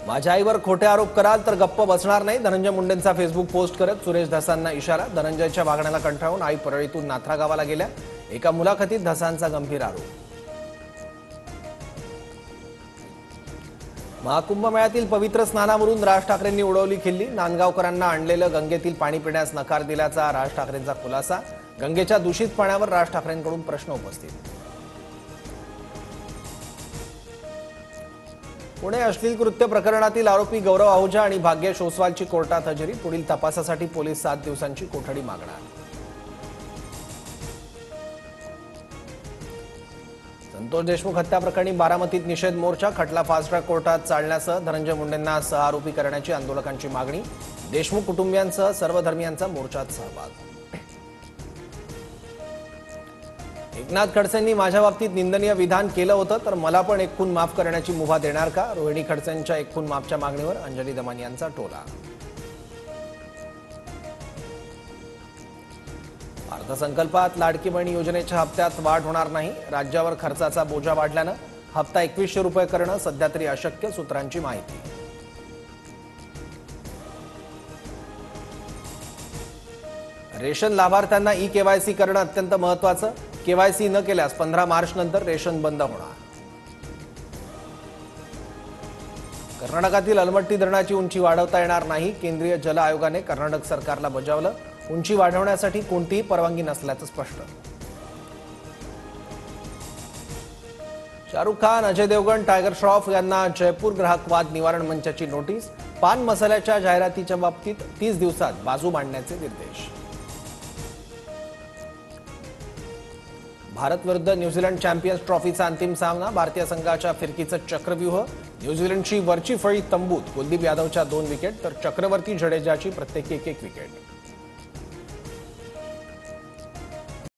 माझ्या आईवर खोटे आरोप कराल तर गप्प बसणार नाही, धनंजय मुंडेंचा फेसबुक पोस्ट करत सुरेश धसांना इशारा। धनंजयच्या वागण्याला कंटाळून आई परळीतून नाथरा गावाला गेल्या। एका मुलाखतीत धसांचा गंभीर आरोप। महाकुंभमेळ्यातील पवित्र स्नानावरून राज ठाकरेंनी उडवली खिल्ली। नांदगावकरांना आणलेलं गंगेतील पाणी पिण्यास नकार दिल्याचा राज ठाकरेंचा खुलासा। गंगेच्या दूषित पाण्यावर राज ठाकरेंकडून प्रश्न उपस्थित। पुणे अश्लील कृत्य प्रकरणातील आरोपी गौरव आहुजा आणि भाग्येश ओसवालची कोर्टात हजेरी। पुढील तपासासाठी पोलीस 7 दिवसांची कोठडी मागणार। संतोष देशमुख हत्या प्रकरणी बारामतीत निषेध मोर्चा। खटला फास्ट ट्रॅक कोर्टात चालण्यासह धनंजय मुंडेंना सहआरोपी करण्याची आंदोलकांची मागणी। देशमुख कुटुंबियांसह सर्व धर्मियांचा मोर्चात सहभाग। एकनाथ खडसेंनी माझ्या बाबतीत निंदनीय विधान केलं होतं तर मला पण एक खून माफ करण्याची मुभा देणार का? रोहिणी खडसेंच्या एक खून माफच्या मागणीवर अंजली दमानी यांचा टोला। अर्थसंकल्पात लाडकी बहीण योजनेच्या हप्त्यात वाढ होणार नाही। राज्यावर खर्चाचा बोजा वाढल्यानं हप्ता 2100 रुपये करणं सध्या तरी अशक्य, सूत्रांची माहिती। रेशन लाभार्थ्यांना ई-केवायसी करणं अत्यंत महत्त्वाचं। केवायसी न केल्यास 15 मार्च नंतर रेशन बंद होणार। कर्नाटकातील अलमट्टी धरणाची उंची वाढवता येणार नाही। केंद्रीय जल आयोगाने कर्नाटक सरकारला बजावलं। उंची वाढवण्यासाठी कोणतीही परवानगी नसल्याचं स्पष्ट। शाहरुख खान, अजय देवगण, टायगर श्रॉफ यांना जयपूर ग्राहक वाद निवारण मंचाची नोटीस। पान मसाल्याच्या जाहिरातीच्या बाबतीत 30 दिवसात बाजू मांडण्याचे निर्देश। भारत विरुद्ध न्यूझीलंड चॅम्पियन्स ट्रॉफीचा अंतिम सामना। भारतीय संघाच्या फिरकीचं चक्रव्यूह। न्यूझीलंडची वरची फळी तंबूत। कुलदीप यादवच्या 2 विकेट तर चक्रवर्ती जडेजाची प्रत्येकी 1 विकेट।